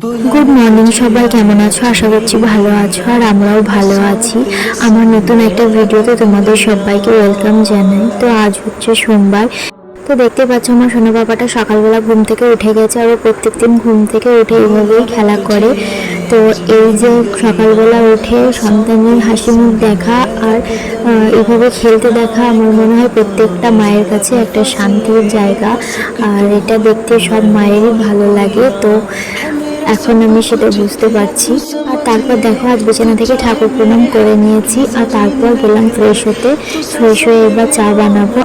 Good morning সবাই, কেমন আছো? আশা করছি ভালো আছো আর আমরাও ভালো আছি। আমার নতুন একটা ভিডিওতে তোমাদের সবাইকে ওয়েলকাম জানাই। তো আজ হচ্ছে সোমবার। তো দেখতে পাচ্ছ আমার সোনা বাবাটা সকালবেলা ঘুম থেকে উঠে গেছে আর প্রত্যেকদিন ঘুম থেকে উঠে এইভাবেই খেলা করে। তো এই যে সকালবেলা উঠে সন্তানের হাসি মুখ দেখা আর এভাবে খেলতে দেখা আমার মনে হয় প্রত্যেকটা মায়ের কাছে একটা শান্তির জায়গা, আর এটা দেখতে সব মায়েরই ভালো লাগে। তো এখন আমি সেটা বুঝতে পারছি। আর তারপর দেখো আজ বিছানা থেকে ঠাকুর প্রণাম করে নিয়েছি আর তারপর গেলাম ফ্রেশ হতে। ফ্রেশ হয়ে এবার চা বানাবো।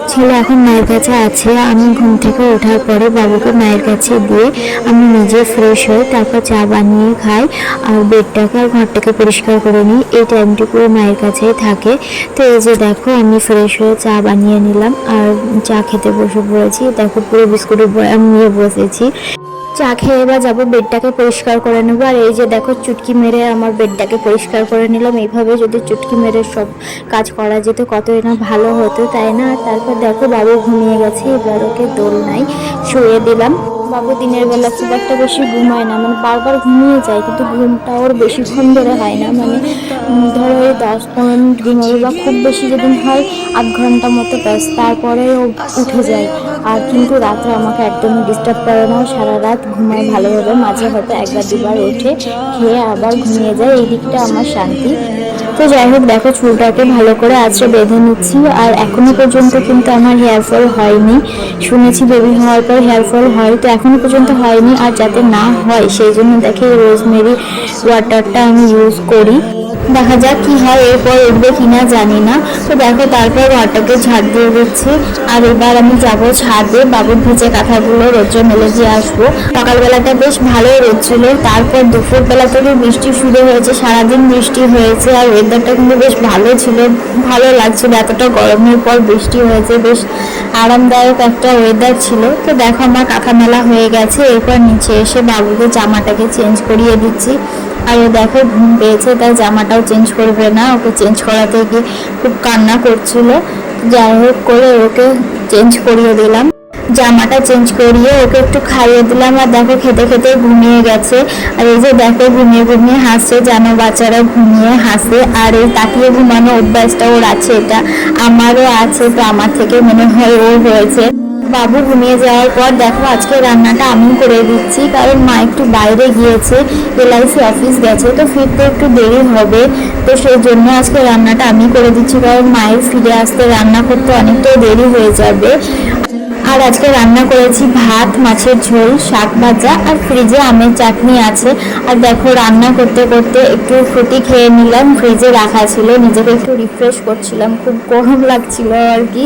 ছেলে এখন মায়ের কাছে আছে। আমি ঘুম থেকে ওঠার পরে বাবুকে মায়ের কাছে দিয়ে আমি নিজে ফ্রেশ হয়ে তারপর চা বানিয়ে খাই আর বেডটাকে আর ঘরটাকে পরিষ্কার করে নিই। এই টাইমটুকু মায়ের কাছেই থাকে। তো এই যে দেখো আমি ফ্রেশ হয়ে চা বানিয়ে নিলাম আর চা খেতে বসে পড়েছি। দেখো পুরো বিস্কুটের বয়াম নিয়ে বসেছি। চা খেয়ে এবার যাবো বেডটাকে পরিষ্কার করে নেবো। আর এই যে দেখো চুটকি মেরে আমার বেডটাকে পরিষ্কার করে নিলাম। এইভাবে যদি চুটকি মেরে সব কাজ করা যেত কতই না ভালো হতো, তাই না? আর তারপর দেখো বাবু ঘুমিয়ে গেছে, এবার ওকে দোলনায় শুয়ে দিলাম। বাবু দিনের বেলা খুব একটা বেশি ঘুমায় না, মানে বারবার ঘুমিয়ে যায়, কিন্তু ঘুমটা ওর বেশিক্ষণ ধরে হয় না। মানে ধরো ওই 10-15 মিনিট ঘুমাবে বা খুব বেশি যেদিন হয় 8 ঘন্টা মতো, ব্যাস, তারপরে ও উঠে যায়। আর কিন্তু রাত্রে আমাকে একদমই ডিস্টার্ব করে না, সারা রাত ঘুমায় ভালোভাবে। মাঝে হয়তো একবার দুবার ওঠে, খেয়ে আবার ঘুমিয়ে যায়, এই দিকটা আমার শান্তি। তো যাই হোক দেখো চুলটাকে ভালো করে আঁচড়ে বেঁধে নিচ্ছি। আর এখনো পর্যন্ত কিন্তু আমার হেয়ার ফল হয়নি। শুনেছি বেবি হওয়ার পর হেয়ার ফল হয়, তো এখনো পর্যন্ত হয়নি। আর যাতে না হয় সেই জন্য দেখে রোজমেরি ওয়াটারটা আমি ইউজ করি। দেখা যাক কি হয়, এরপর উঠবে কিনা জানি না। তো দেখো তারপর ওয়াটারকে ঝাড় দিয়ে দিচ্ছি। আর এবার আমি যাব ছাদে বাবুর ভিজে কাঁথাগুলো রোদ্রে মেলে দিয়ে আসবো। সকালবেলাটা বেশ ভালোই রোদ ছিল, তারপর দুপুরবেলা থেকে বৃষ্টি শুরু হয়েছে, সারাদিন বৃষ্টি হয়েছে। আর ওয়েদারটা কিন্তু বেশ ভালো ছিল, ভালো লাগছিল। এতটা গরমের পর বৃষ্টি হয়েছে, বেশ আরামদায়ক একটা ওয়েদার ছিল। তো দেখো আমার কাঁথা মেলা হয়ে গেছে, এরপর নিচে এসে বাবুকে জামাটাকে চেঞ্জ করিয়ে দিচ্ছি। আর ও দেখো ঘুম পেয়েছে, তাই জামাটাও চেঞ্জ করবে না, ওকে চেঞ্জ করাতে গিয়ে খুব কান্না করছিল। যাই হোক করে ওকে চেঞ্জ করিয়ে দিলাম, জামাটা চেঞ্জ করিয়ে ওকে একটু খাইয়ে দিলাম। আর দেখো খেতে খেতে ঘুমিয়ে গেছে। আর এই যে দেখো ঘুমিয়ে ঘুমিয়ে হাসছে, জানো বাচ্চারা ঘুমিয়ে হাসে। আর এই তাকিয়ে ঘুমানো অভ্যাসটা ওর আছে, এটা আমারও আছে, তো আমার থেকে মনে হয় ওর হয়েছে। বাবু ঘুমিয়ে যাওয়ার পর দেখো আজকে রান্নাটা আমি করে দিচ্ছি, কারণ মা একটু বাইরে গিয়েছে, LIC অফিস গেছে, তো ফিরতে একটু দেরি হবে। তো সেই জন্য আজকে রান্নাটা আমি করে দিচ্ছি, কারণ মায়ের ফিরে আসতে রান্না করতে অনেকটাই দেরি হয়ে যাবে। আর আজকে রান্না করেছি ভাত, মাছের ঝোল, শাক ভাজা আর ফ্রিজে আমের চাটনি আছে। আর দেখো রান্না করতে করতে একটু ফ্রুটি খেয়ে নিলাম, ফ্রিজে রাখা ছিল, নিজেকে একটু রিফ্রেশ করছিলাম, খুব গরম লাগছিল আর কি।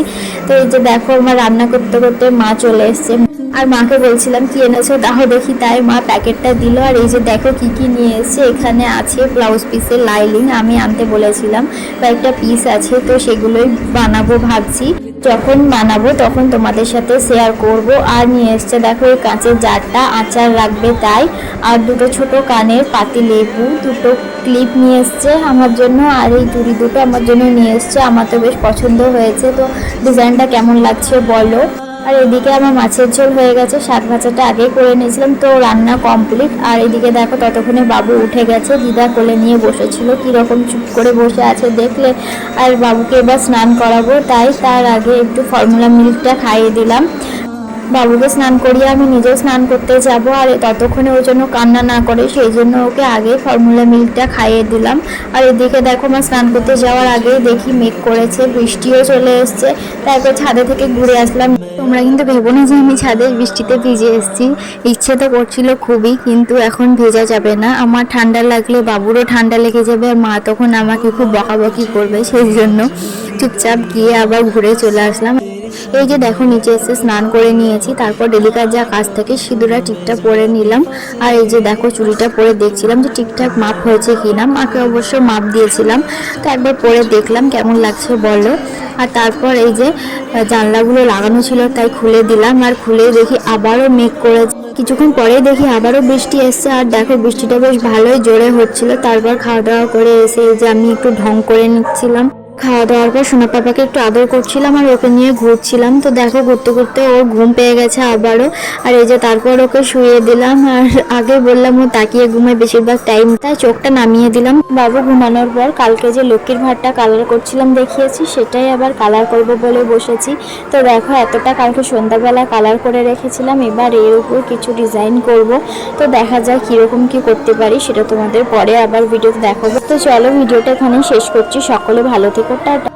তো এই যে দেখো আমার রান্না করতে করতে মা চলে এসছে। আর মাকে বলছিলাম কি এনেছো তাও দেখি, তাই মা প্যাকেটটা দিল। আর এই যে দেখো কি কি নিয়ে এসছে, এখানে আছে ব্লাউজ পিসের লাইলিং, আমি আনতে বলেছিলাম, কয়েকটা পিস আছে, তো সেগুলোই বানাবো ভাবছি। যখন বানাবো তখন তোমাদের সাথে শেয়ার করব। আর নিয়ে এসছে দেখো এই কাঁচের জারটা, আচার রাখবে তাই। আর দুটো ছোট কানের পাতি লেবু, দুটো ক্লিপ নিয়ে এসছে আমার জন্য। আর এই চুড়ি দুটো আমার জন্য নিয়ে এসছে, আমার তো বেশ পছন্দ হয়েছে। তো ডিজাইনটা কেমন লাগছে বলো। আর এদিকে আমার মাছের ঝোল হয়ে গেছে, শাক ভাজাটা আগে করে নিয়েছিলাম, তো রান্না কমপ্লিট। আর এদিকে দেখো ততক্ষণে বাবু উঠে গেছে, দিদা কোলে নিয়ে বসেছিল, কীরকম চুপ করে বসে আছে দেখলে। আর বাবুকে এবার স্নান করাবো, তাই তার আগে একটু ফর্মুলা মিল্কটা খাইয়ে দিলাম। বাবুকে স্নান করিয়ে আমি নিজেও স্নান করতে যাব, আর ততক্ষণে ওর জন্য কান্না না করে সেই জন্য ওকে আগে ফর্মুলা মিল্কটা খাইয়ে দিলাম। আর এদিকে দেখো আমার স্নান করতে যাওয়ার আগেই দেখি মেঘ করেছে, বৃষ্টিও চলে এসছে, তারপর ছাদে থেকে ঘুরে আসলাম। তোমরা কিন্তু ভেবো না যে আমি ছাদে বৃষ্টিতে ভিজে এসেছি, ইচ্ছে তো করছিল খুবই, কিন্তু এখন ভেজা যাবে না। আমার ঠান্ডা লাগলে বাবুরও ঠান্ডা লেগে যাবে, আর মা তখন আমাকে খুব বকাবকি করবে, সেই জন্য চুপচাপ গিয়ে আবার ঘুরে চলে আসলাম। এই যে দেখো নিচে এসে স্নান করে নিয়েছি, তারপর ডেলিকার যা কাজ থেকে সিঁদুরা টিকটা পরে নিলাম। আর এই যে দেখো চুড়িটা পরে দেখছিলাম যে ঠিকঠাক মাপ হয়েছে কিনা, মাকে অবশ্য মাপ দিয়েছিলাম, তো একবার পরে দেখলাম কেমন লাগছে বলো। আর তারপর এই যে জানলাগুলো লাগানো ছিল তাই খুলে দিলাম, আর খুলে দেখি আবারও মেঘ করে, কিছুক্ষণ পরে দেখি আবারও বৃষ্টি এসছে। আর দেখো বৃষ্টিটা বেশ ভালোই জোরে হচ্ছিল। তারপর খাওয়া দাওয়া করে এসে এই যে আমি একটু ঢং করে নিচ্ছিলাম, খাওয়া দাওয়ার পর সোনা পাপাকে একটু আদর করছিলাম আর ওকে নিয়ে ঘুরছিলাম। তো দেখো ঘুরতে ঘুরতে ওর ঘুম পেয়ে গেছে আবারও। আর এই যে তারপর ওকে শুয়ে দিলাম। আর আগে বললাম ও তাকিয়ে ঘুমায় বেশিরভাগ টাইম, তাই চোখটা নামিয়ে দিলাম। বাবু ঘুমানোর পর কালকে যে লক্ষ্মীর ভাতটা কালার করছিলাম দেখিয়েছি, সেটাই আবার কালার করব বলে বসেছি। তো দেখো এতটা কালকে সন্ধ্যাবেলা কালার করে রেখেছিলাম, এবার এর উপর কিছু ডিজাইন করব। তো দেখা যায় কীরকম কি করতে পারি, সেটা তোমাদের পরে আবার ভিডিওতে দেখাবো। তো চলো ভিডিওটা এখানে শেষ করছি। সকলে ভালো থেকো, টাটা।